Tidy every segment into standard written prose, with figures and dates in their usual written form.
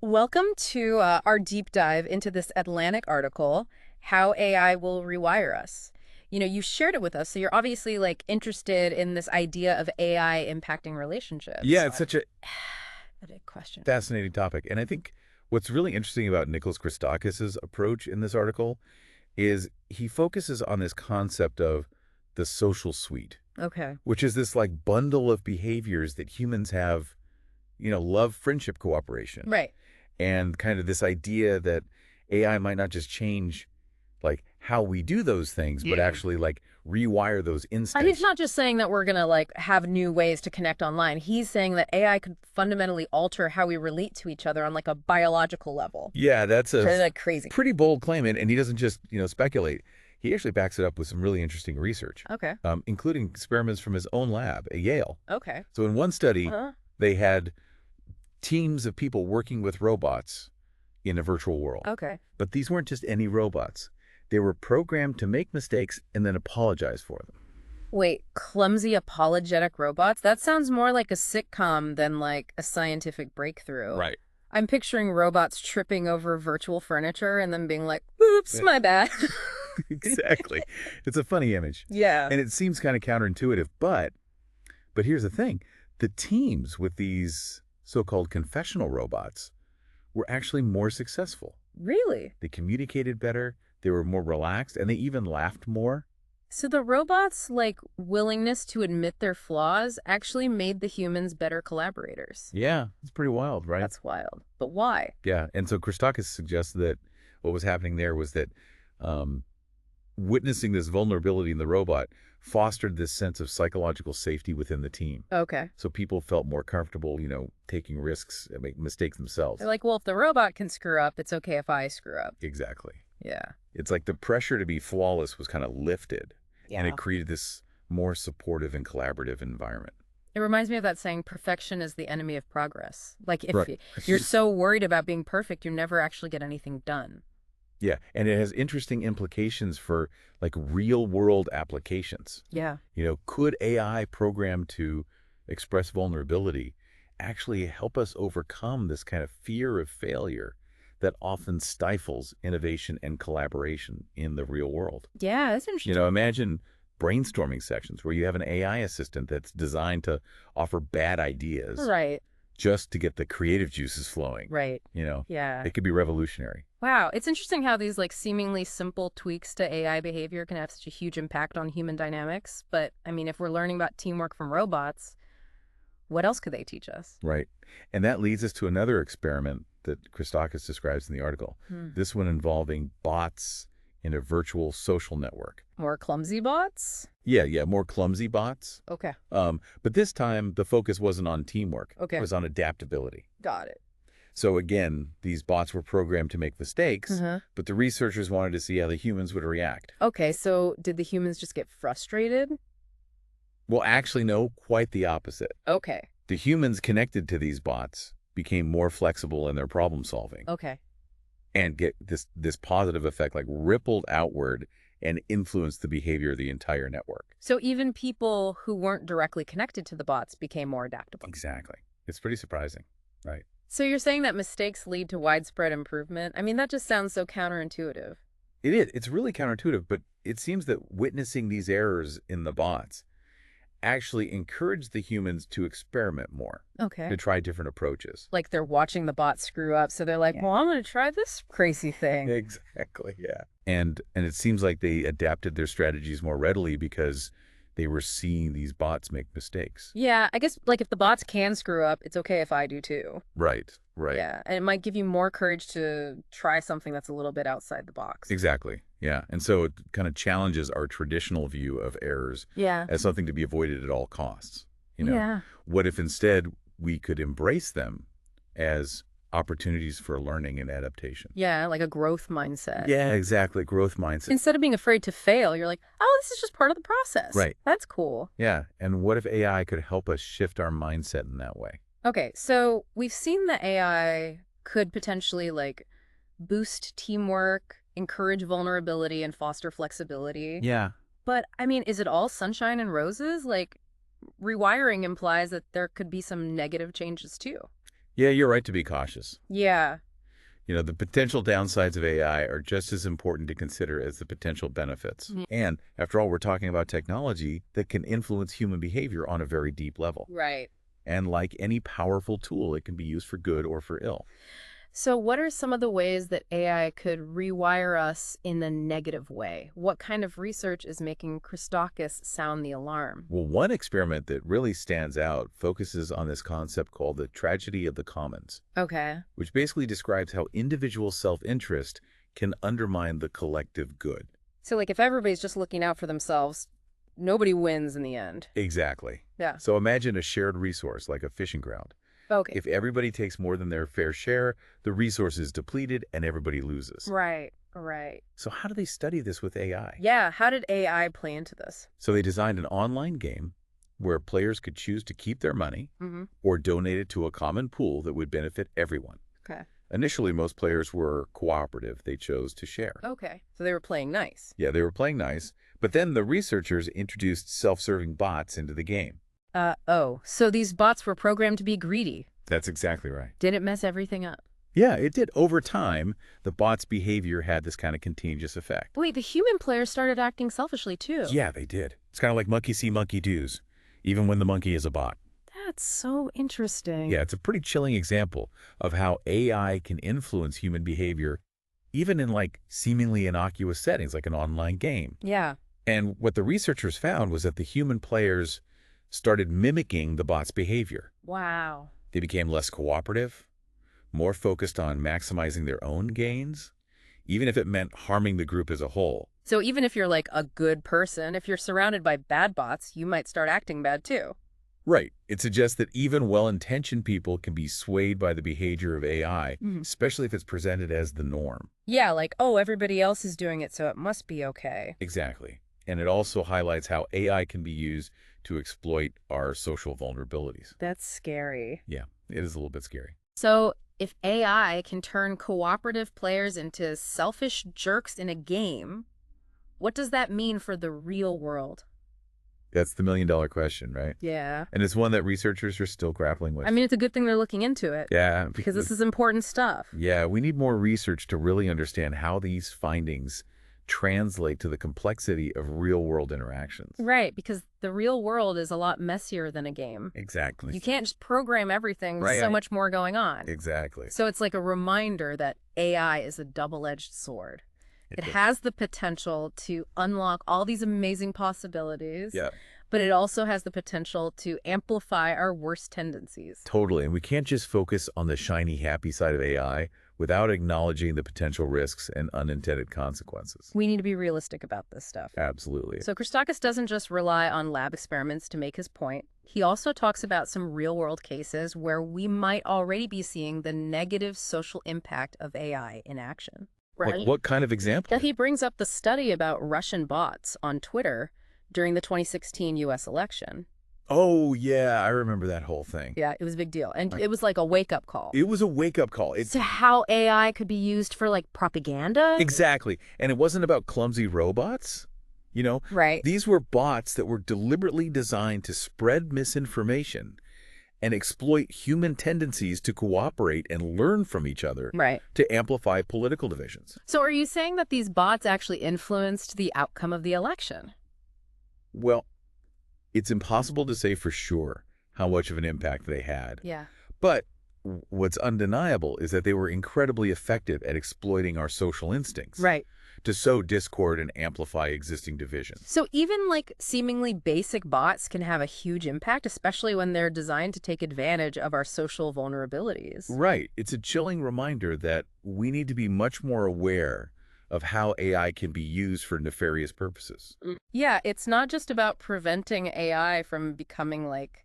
Welcome to our deep dive into this Atlantic article, How AI Will Rewire Us. You shared it with us, so you're obviously interested in this idea of AI impacting relationships. Yeah, So it's such a a big question. fascinating topic. And I think what's really interesting about Nicholas Christakis' approach in this article is he focuses on this concept of the social suite, Okay. which is this like bundle of behaviors that humans have, love, friendship, cooperation, Right. and kind of this idea that AI might not just change like how we do those things, but Yeah. actually like rewire those He's instincts. not just saying that we're going to have new ways to connect online. He's saying that AI could fundamentally alter how we relate to each other on a biological level. Yeah, that's Which a is crazy. pretty bold claim, and he doesn't just speculate. He actually backs it up with some really interesting research, Okay. including experiments from his own lab at Yale. Okay. So in one study, Uh-huh. they had teams of people working with robots in a virtual world. Okay. But these weren't just any robots. They were programmed to make mistakes and then apologize for them. Wait, clumsy apologetic robots? That sounds more like a sitcom than a scientific breakthrough. Right. I'm picturing robots tripping over virtual furniture and then being like, oops, my bad. Exactly. It's a funny image. Yeah. And it seems kind of counterintuitive, but here's the thing. The teams with these so-called confessional robots were actually more successful. Really? They communicated better, they were more relaxed, and they even laughed more. So the robots' willingness to admit their flaws actually made the humans better collaborators. Yeah, it's pretty wild, right? That's wild. But why? Yeah, and so Christakis suggests that what was happening there was that um, witnessing this vulnerability in the robot fostered this sense of psychological safety within the team. Okay. So people felt more comfortable, taking risks and make mistakes themselves. They're like, well, if the robot can screw up, it's okay if I screw up. Exactly. Yeah. It's like the pressure to be flawless was kind of lifted, and Yeah. it created this more supportive and collaborative environment. It reminds me of that saying, perfection is the enemy of progress. If Right. you're so worried about being perfect, you never actually get anything done. Yeah, and it has interesting implications for like real world applications. Yeah. Could AI programmed to express vulnerability actually help us overcome this kind of fear of failure that often stifles innovation and collaboration in the real world? Yeah, that's interesting. Imagine brainstorming sessions where you have an AI assistant that's designed to offer bad ideas Right. just to get the creative juices flowing. Right. Yeah. It could be revolutionary. Wow. It's interesting how these seemingly simple tweaks to AI behavior can have such a huge impact on human dynamics. But I mean, if we're learning about teamwork from robots, what else could they teach us? Right. And that leads us to another experiment that Christakis describes in the article. This one involving bots in a virtual social network. More clumsy bots? Yeah, more clumsy bots. Okay. But this time, the focus wasn't on teamwork. Okay. It was on adaptability. Got it. So again, these bots were programmed to make mistakes, but the researchers wanted to see how the humans would react. Okay, so did the humans just get frustrated? Well, actually, no, quite the opposite. Okay. The humans connected to these bots became more flexible in their problem solving Okay. and get this positive effect like rippled outward and influenced the behavior of the entire network. So even people who weren't directly connected to the bots became more adaptable. Exactly. It's pretty surprising, right? So you're saying that mistakes lead to widespread improvement? I mean, that just sounds so counterintuitive. It is. It's really counterintuitive, but it seems that witnessing these errors in the bots actually encouraged the humans to experiment more, Okay. to try different approaches. Like they're watching the bot screw up, so they're like, well, I'm going to try this crazy thing. Exactly, yeah. And it seems like they adapted their strategies more readily because they were seeing these bots make mistakes. Yeah, I guess if the bots can screw up, it's okay if I do too. Right, right. Yeah, and it might give you more courage to try something that's a little bit outside the box. Exactly, yeah. And so it kind of challenges our traditional view of errors Yeah. as something to be avoided at all costs. Yeah. What if instead we could embrace them as opportunities for learning and adaptation? Yeah, like a growth mindset. Yeah, exactly. Growth mindset. Instead of being afraid to fail, you're like, oh, this is just part of the process. Right. That's cool. Yeah. And what if AI could help us shift our mindset in that way? Okay, so we've seen that AI could potentially boost teamwork, encourage vulnerability, and foster flexibility. Yeah. But I mean, is it all sunshine and roses? Rewiring implies that there could be some negative changes too. Yeah, you're right to be cautious. Yeah. The potential downsides of AI are just as important to consider as the potential benefits. Mm. And after all, we're talking about technology that can influence human behavior on a very deep level. Right. And like any powerful tool, it can be used for good or for ill. So what are some of the ways that AI could rewire us in a negative way? What kind of research is making Christakis sound the alarm? Well, one experiment that really stands out focuses on this concept called the tragedy of the commons, Okay. which basically describes how individual self-interest can undermine the collective good. So like if everybody's just looking out for themselves, nobody wins in the end. Exactly. Yeah. So imagine a shared resource like a fishing ground. Okay. If everybody takes more than their fair share, the resource is depleted and everybody loses. Right. Right. So how do they study this with AI? Yeah. How did AI play into this? So they designed an online game where players could choose to keep their money Mm-hmm. or donate it to a common pool that would benefit everyone. Okay. Initially, most players were cooperative. They chose to share. Okay. So they were playing nice. Yeah, they were playing nice. But then the researchers introduced self-serving bots into the game. So these bots were programmed to be greedy. That's exactly right. Did it mess everything up? Yeah, it did. Over time, the bot's behavior had this kind of contagious effect. Wait, the human players started acting selfishly too. Yeah, they did. It's kind of like monkey see, monkey do's, even when the monkey is a bot. That's so interesting. Yeah, it's a pretty chilling example of how AI can influence human behavior, even in like seemingly innocuous settings, like an online game. Yeah. And what the researchers found was that the human players started mimicking the bot's behavior. Wow. They became less cooperative, more focused on maximizing their own gains, even if it meant harming the group as a whole. So even if you're like a good person, if you're surrounded by bad bots, you might start acting bad too. Right. It suggests that even well-intentioned people can be swayed by the behavior of AI, Mhm. especially if it's presented as the norm. Yeah, like, oh, everybody else is doing it, so it must be okay. Exactly. And it also highlights how AI can be used to exploit our social vulnerabilities. That's scary. Yeah, it is a little bit scary. So if AI can turn cooperative players into selfish jerks in a game, what does that mean for the real world? That's the million-dollar question, right? Yeah. And it's one that researchers are still grappling with. I mean, it's a good thing they're looking into it. Yeah, Because this is important stuff. yeah, we need more research to really understand how these findings translate to the complexity of real-world interactions. Right, because the real world is a lot messier than a game. Exactly. You can't just program everything. There's Right, so right. much more going on. Exactly. So it's like a reminder that AI is a double-edged sword. It is. has the potential to unlock all these amazing possibilities, Yeah, but it also has the potential to amplify our worst tendencies. totally. And we can't just focus on the shiny, happy side of AI without acknowledging the potential risks and unintended consequences. We need to be realistic about this stuff. Absolutely. So Christakis doesn't just rely on lab experiments to make his point. He also talks about some real-world cases where we might already be seeing the negative social impact of AI in action. What kind of example? Yeah, he brings up the study about Russian bots on Twitter during the 2016 U.S. election. Oh, yeah, I remember that whole thing. Yeah, it was a big deal. And it was like a wake-up call It was a wake-up call. to how AI could be used for, like, propaganda. Exactly. And it wasn't about clumsy robots. Right. These were bots that were deliberately designed to spread misinformation and exploit human tendencies to cooperate and learn from each other Right. to amplify political divisions. So are you saying that these bots actually influenced the outcome of the election? Well, it's impossible to say for sure how much of an impact they had. Yeah. But what's undeniable is that they were incredibly effective at exploiting our social instincts Right. to sow discord and amplify existing divisions. So even like seemingly basic bots can have a huge impact, especially when they're designed to take advantage of our social vulnerabilities. Right. It's a chilling reminder that we need to be much more aware of how AI can be used for nefarious purposes. Yeah, it's not just about preventing AI from becoming like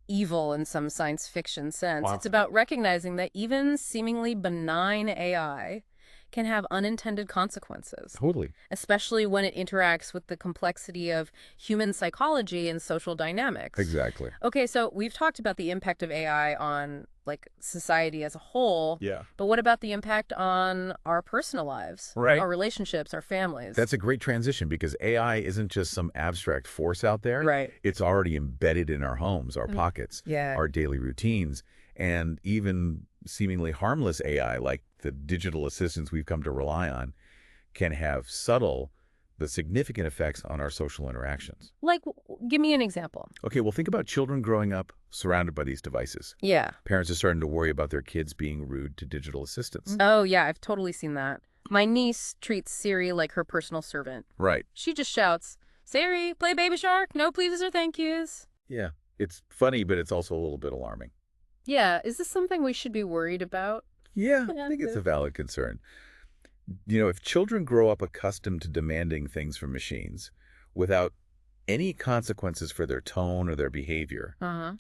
evil in some science fiction sense. Wow. It's about recognizing that even seemingly benign AI can have unintended consequences, Totally. especially when it interacts with the complexity of human psychology and social dynamics. Exactly. Okay, so we've talked about the impact of AI on like society as a whole, Yeah. but what about the impact on our personal lives, Right. our relationships, our families? That's a great transition because AI isn't just some abstract force out there. Right. It's already embedded in our homes, our pockets, Yeah. our daily routines. And even seemingly harmless AI, like the digital assistants we've come to rely on, can have subtle but significant effects on our social interactions. Like, give me an example. Okay, well, think about children growing up surrounded by these devices. Yeah. Parents are starting to worry about their kids being rude to digital assistants. Oh, yeah, I've totally seen that. My niece treats Siri like her personal servant. Right. She just shouts, "Siri, play Baby Shark, no pleases or thank yous." Yeah. It's funny, but it's also a little bit alarming. Yeah, is this something we should be worried about? Yeah, I Yeah. think it's a valid concern. If children grow up accustomed to demanding things from machines without any consequences for their tone or their behavior, Uh-huh.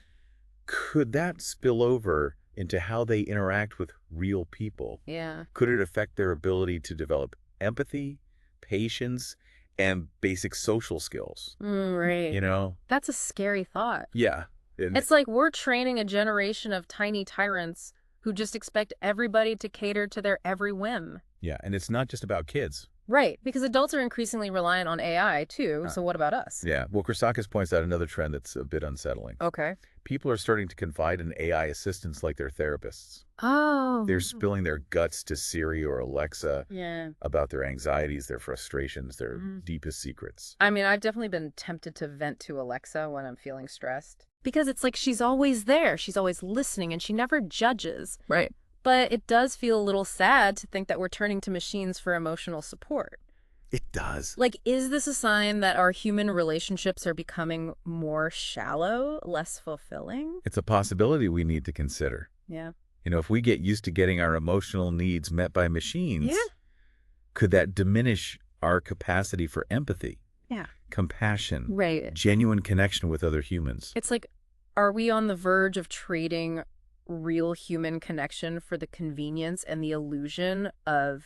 could that spill over into how they interact with real people? Yeah. Could it affect their ability to develop empathy, patience, and basic social skills? Right. You know? That's a scary thought. Yeah. And It's like we're training a generation of tiny tyrants who just expect everybody to cater to their every whim. yeah, and it's not just about kids. Right, because adults are increasingly reliant on AI too, Uh, so what about us? Yeah. Well, Christakis points out another trend that's a bit unsettling. Okay. People are starting to confide in AI assistants like their therapists. Oh. They're spilling their guts to Siri or Alexa Yeah. about their anxieties, their frustrations, their Mhm. deepest secrets. I mean, I've definitely been tempted to vent to Alexa when I'm feeling stressed. Because it's like she's always there, she's always listening, and she never judges. Right. But it does feel a little sad to think that we're turning to machines for emotional support. It does. Like, is this a sign that our human relationships are becoming more shallow, less fulfilling? It's a possibility we need to consider. Yeah. If we get used to getting our emotional needs met by machines, Yeah. could that diminish our capacity for empathy, Yeah. compassion, Right. genuine connection with other humans? It's like, are we on the verge of trading real human connection for the convenience and the illusion of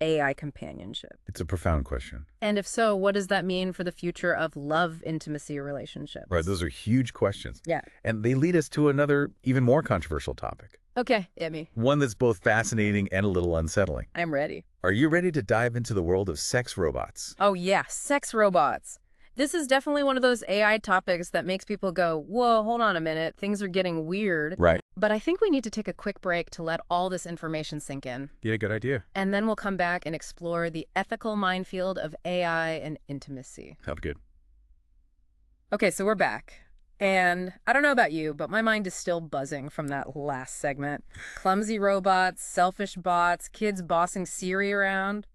AI companionship? It's a profound question. And if so, what does that mean for the future of love, intimacy, relationships? Right, those are huge questions. Yeah. And they lead us to another, even more controversial topic. Okay, hit me. One that's both fascinating and a little unsettling. I'm ready. Are you ready to dive into the world of sex robots? Oh, yeah, sex robots. This is definitely one of those AI topics that makes people go, whoa, hold on a minute, things are getting weird. Right. But I think we need to take a quick break to let all this information sink in. Yeah, good idea. And then we'll come back and explore the ethical minefield of AI and intimacy. Sounds good. Okay, so we're back. And I don't know about you, but my mind is still buzzing from that last segment. Clumsy robots, selfish bots, kids bossing Siri around.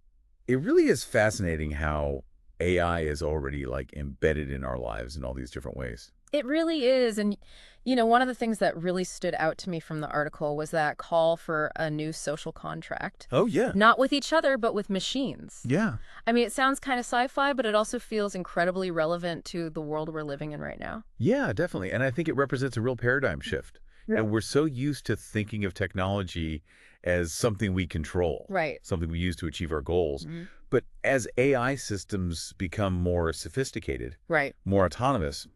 It really is fascinating how AI is already embedded in our lives in all these different ways. It really is. And, one of the things that really stood out to me from the article was that call for a new social contract. Oh, yeah. Not with each other, but with machines. Yeah. I mean, it sounds kind of sci-fi, but it also feels incredibly relevant to the world we're living in right now. Yeah, definitely. And I think it represents a real paradigm shift. Yeah. And we're so used to thinking of technology as something we control. Right. Something we use to achieve our goals. Mm-hmm. But as AI systems become more sophisticated, Right. more autonomous,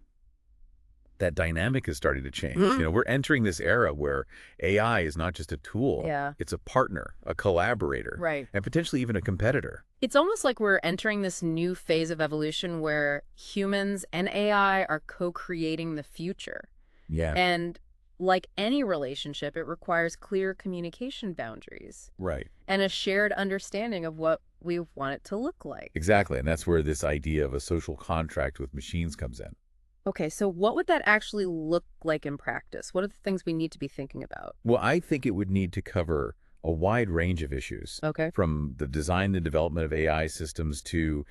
that dynamic is starting to change. Mhm. We're entering this era where AI is not just a tool. Yeah. It's a partner, a collaborator, Right. and potentially even a competitor. It's almost like we're entering this new phase of evolution where humans and AI are co-creating the future. Yeah. And like any relationship, it requires clear communication boundaries Right. and a shared understanding of what we want it to look like. Exactly. And that's where this idea of a social contract with machines comes in. Okay, so what would that actually look like in practice? What are the things we need to be thinking about? Well, I think it would need to cover a wide range of issues, Okay. from the design and development of AI systems to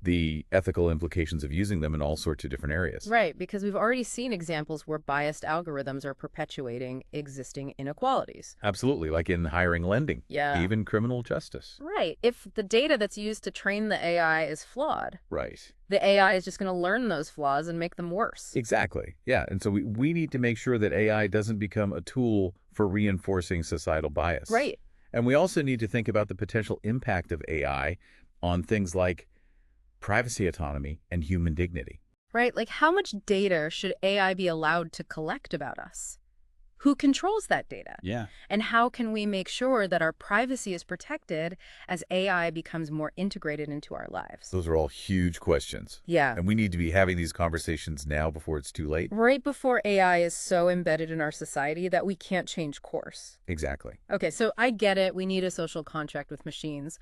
the ethical implications of using them in all sorts of different areas. Right, because we've already seen examples where biased algorithms are perpetuating existing inequalities. Absolutely, like in hiring, lending, Yeah. even criminal justice. Right. If the data that's used to train the AI is flawed, Right. the AI is just going to learn those flaws and make them worse. Exactly. Yeah. And so we need to make sure that AI doesn't become a tool for reinforcing societal bias. Right. And we also need to think about the potential impact of AI on things like privacy autonomy and human dignity. Right. Like, how much data should AI be allowed to collect about us? Who controls that data? Yeah. And how can we make sure that our privacy is protected as AI becomes more integrated into our lives? Those are all huge questions. Yeah. And we need to be having these conversations now before it's too late. Right before AI is so embedded in our society that we can't change course. Exactly. Okay, so I get it. We need a social contract with machines.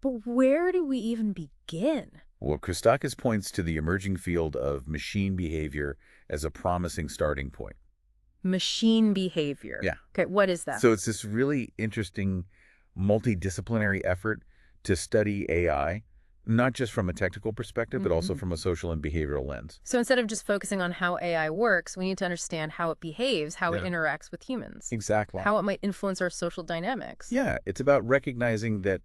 But where do we even begin? Well, Christakis points to the emerging field of machine behavior as a promising starting point. Machine behavior. Yeah. Okay, what is that? So it's this really interesting multidisciplinary effort to study AI, not just from a technical perspective, but also from a social and behavioral lens. So instead of just focusing on how AI works, we need to understand how it behaves, how it interacts with humans, Exactly. how it might influence our social dynamics. Yeah, it's about recognizing that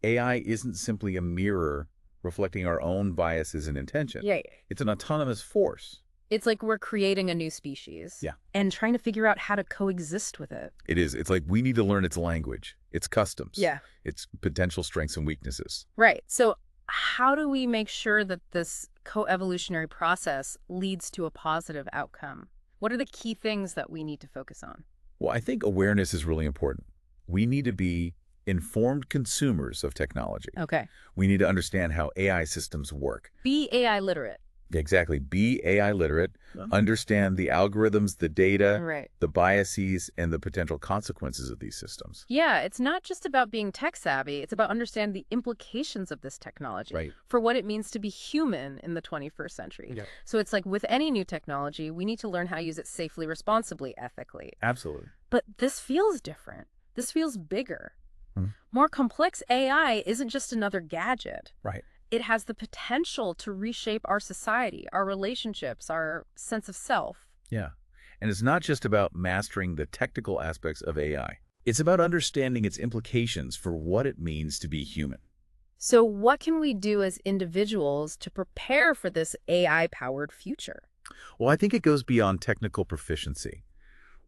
AI isn't simply a mirror reflecting our own biases and intentions. Yeah. It's an autonomous force. It's like we're creating a new species. Yeah. And trying to figure out how to coexist with it. It is. It's like we need to learn its language, its customs, Yeah. its potential strengths and weaknesses. Right. So how do we make sure that this coevolutionary process leads to a positive outcome? What are the key things that we need to focus on? Well, I think awareness is really important. We need to be informed consumers of technology. Okay. We need to understand how AI systems work. Be AI literate. Exactly. Be AI literate, understand the algorithms, the data, Right. the biases, and the potential consequences of these systems. Yeah, it's not just about being tech savvy. It's about understanding the implications of this technology Right. for what it means to be human in the 21st century. Yeah. So it's like with any new technology, we need to learn how to use it safely, responsibly, ethically. Absolutely. But this feels different. This feels bigger. Hmm. More complex AI isn't just another gadget. Right. It has the potential to reshape our society, our relationships, our sense of self. Yeah. And it's not just about mastering the technical aspects of AI. It's about understanding its implications for what it means to be human. So what can we do as individuals to prepare for this AI-powered future? Well, I think it goes beyond technical proficiency.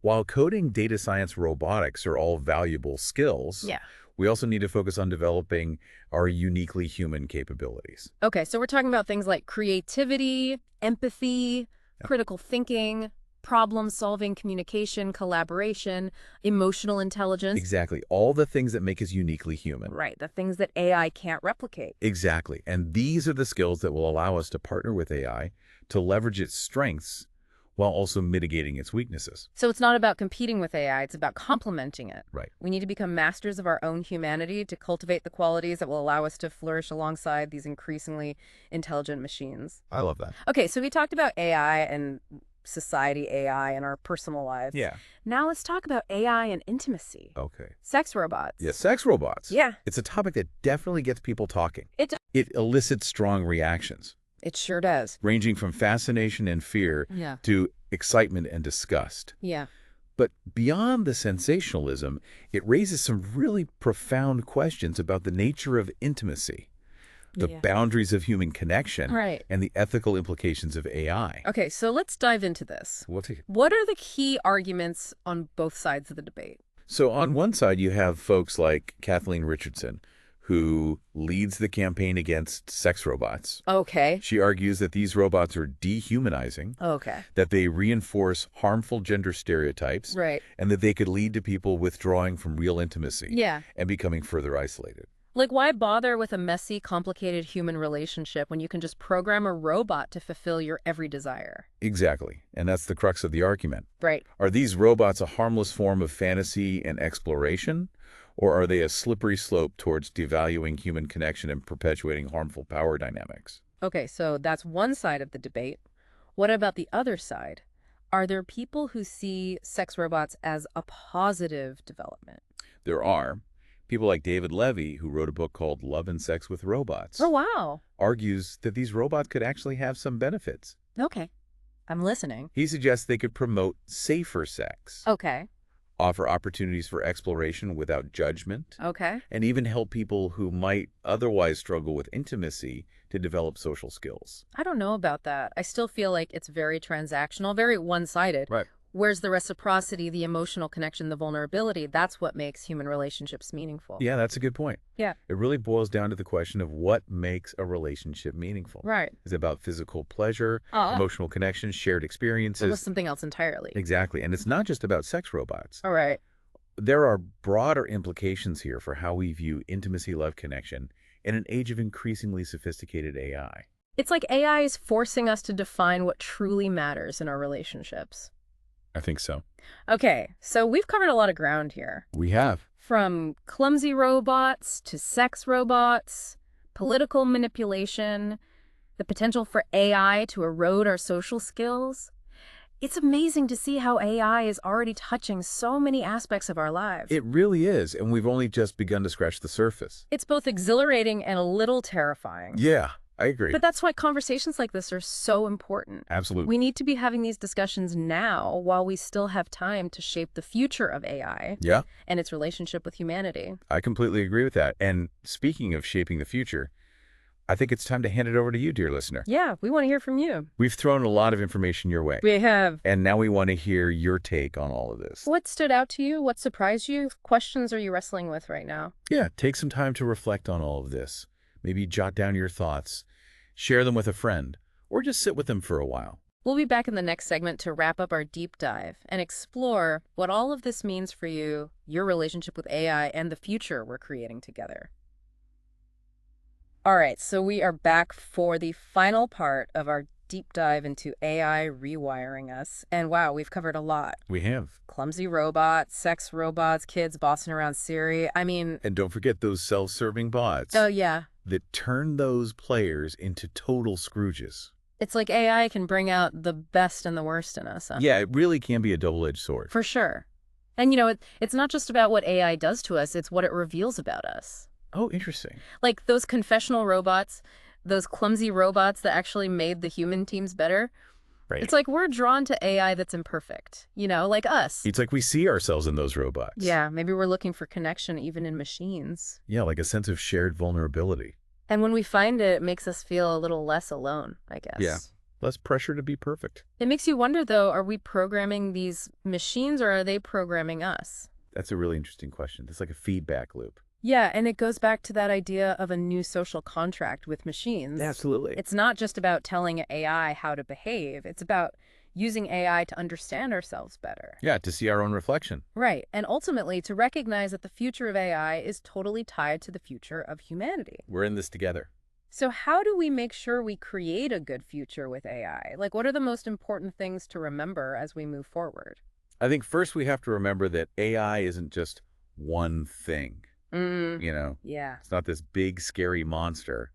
While coding, data science, robotics are all valuable skills, Yeah. we also need to focus on developing our uniquely human capabilities. Okay, so we're talking about things like creativity, empathy, critical thinking, problem-solving, communication, collaboration, emotional intelligence. Exactly. All the things that make us uniquely human. Right, the things that AI can't replicate. Exactly. And these are the skills that will allow us to partner with AI to leverage its strengths while also mitigating its weaknesses. So it's not about competing with AI, it's about complementing it. Right. We need to become masters of our own humanity to cultivate the qualities that will allow us to flourish alongside these increasingly intelligent machines. I love that. Okay, so we talked about AI and society AI and our personal lives. Yeah. Now let's talk about AI and intimacy. Okay. Sex robots. Yeah, sex robots. Yeah. It's a topic that definitely gets people talking. It elicits strong reactions, sure does. ranging from fascination and fear Yeah. to excitement and disgust. Yeah. But beyond the sensationalism, it raises some really profound questions about the nature of intimacy, the Yeah. boundaries of human connection, Right. and the ethical implications of AI. Okay, so let's dive into this. We'll take it. What are the key arguments on both sides of the debate? So on one side, you have folks like Kathleen Richardson, who leads the campaign against sex robots. Okay. She argues that these robots are dehumanizing, Okay. that they reinforce harmful gender stereotypes, Right. and that they could lead to people withdrawing from real intimacy Yeah. and becoming further isolated. Like, why bother with a messy, complicated human relationship when you can just program a robot to fulfill your every desire? Exactly. And that's the crux of the argument. Right. Are these robots a harmless form of fantasy and exploration? Or are they a slippery slope towards devaluing human connection and perpetuating harmful power dynamics? Okay, so that's one side of the debate. What about the other side? Are there people who see sex robots as a positive development? There are. People like David Levy, who wrote a book called Love and Sex with Robots, Oh, wow. argues that these robots could actually have some benefits. Okay. I'm listening. He suggests they could promote safer sex, Okay. offer opportunities for exploration without judgment, Okay. and even help people who might otherwise struggle with intimacy to develop social skills. I don't know about that. I still feel like it's very transactional, very one-sided. Right. Where's the reciprocity, the emotional connection, the vulnerability? That's what makes human relationships meaningful. Yeah, that's a good point. Yeah. It really boils down to the question of what makes a relationship meaningful. Right. Is it about physical pleasure, emotional connection, shared It was experiences? something else entirely. Exactly. And it's not just about sex robots. All right. There are broader implications here for how we view intimacy, love, connection in an age of increasingly sophisticated AI. It's like AI is forcing us to define what truly matters in our relationships. I think so. Okay, so we've covered a lot of ground here. We have. From clumsy robots to sex robots, political manipulation, the potential for AI to erode our social skills. It's amazing to see how AI is already touching so many aspects of our lives. It really is, and we've only just begun to scratch the surface. It's both exhilarating and a little terrifying. Yeah, I agree. But that's why conversations like this are so important. Absolutely. We need to be having these discussions now while we still have time to shape the future of AI Yeah, and its relationship with humanity. I completely agree with that. And speaking of shaping the future, I think it's time to hand it over to you, dear listener. Yeah, we want to hear from you. We've thrown a lot of information your way, We have. and now we want to hear your take on all of this. What stood out to you? What surprised you? Questions are you wrestling with right now? Yeah, take some time to reflect on all of this. Maybe jot down your thoughts, share them with a friend, or just sit with them for a while. We'll be back in the next segment to wrap up our deep dive and explore what all of this means for you, your relationship with AI, and the future we're creating together. All right, so we are back for the final part of our deep dive into AI rewiring us. And wow, we've covered a lot. We have. Clumsy robots, sex robots, kids bossing around Siri. I mean, And don't forget those self-serving bots oh yeah. that turn those players into total Scrooges. It's like AI can bring out the best and the worst in us. Huh? Yeah, it really can be a double-edged sword. For sure. And it's not just about what AI does to us, it's what it reveals about us. Oh, interesting. Like those confessional robots, those clumsy robots that actually made the human teams better. Right. It's like we're drawn to AI that's imperfect, like us. It's like we see ourselves in those robots. Yeah, maybe we're looking for connection even in machines. Yeah, like a sense of shared vulnerability. And when we find it, it makes us feel a little less alone, I guess. Yeah. Less pressure to be perfect. It makes you wonder, though, are we programming these machines or are they programming us? That's a really interesting question. It's like a feedback loop. Yeah, and it goes back to that idea of a new social contract with machines. Absolutely. It's not just about telling AI how to behave. It's about using AI to understand ourselves better. Yeah, to see our own reflection. Right, and ultimately to recognize that the future of AI is totally tied to the future of humanity. We're in this together. So how do we make sure we create a good future with AI? Like, what are the most important things to remember as we move forward? I think first we have to remember that AI isn't just one thing. Yeah. It's not this big, scary monster.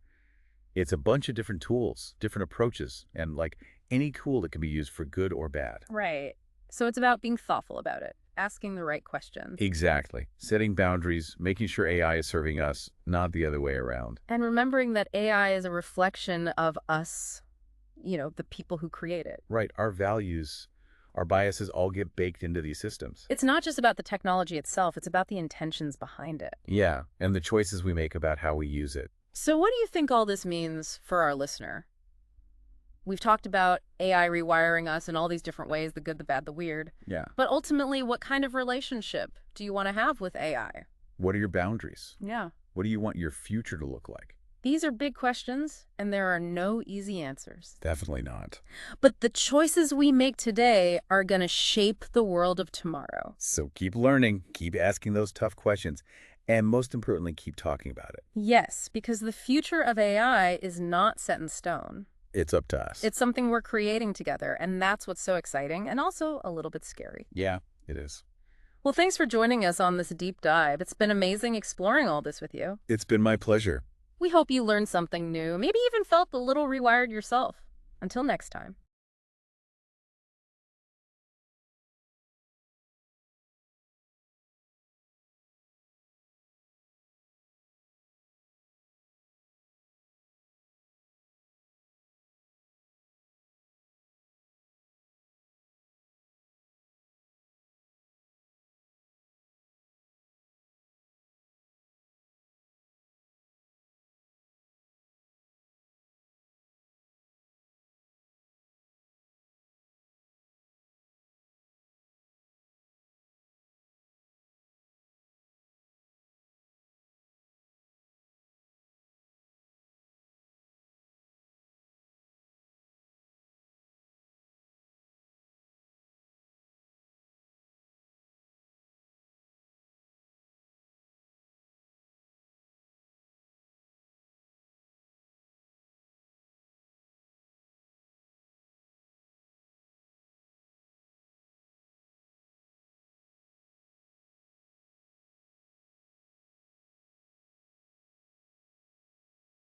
It's a bunch of different tools, different approaches, and like any tool that can be used for good or bad. Right. So it's about being thoughtful about it, asking the right questions. Exactly. Setting boundaries, making sure AI is serving us, not the other way around. And remembering that AI is a reflection of us, the people who create it. Right. Our values, our biases all get baked into these systems. It's not just about the technology itself, it's about the intentions behind it. Yeah, and the choices we make about how we use it. So what do you think all this means for our listener? We've talked about AI rewiring us in all these different ways, the good, the bad, the weird. Yeah. But ultimately, what kind of relationship do you want to have with AI? What are your boundaries? Yeah. What do you want your future to look like? These are big questions, and there are no easy answers. Definitely not. But the choices we make today are going to shape the world of tomorrow. So keep learning, keep asking those tough questions, and most importantly, keep talking about it. Yes, because the future of AI is not set in stone. It's up to us. It's something we're creating together, and that's what's so exciting and also a little bit scary. Yeah, it is. Well, thanks for joining us on this deep dive. It's been amazing exploring all this with you. It's been my pleasure. We hope you learned something new, maybe even felt a little rewired yourself. Until next time.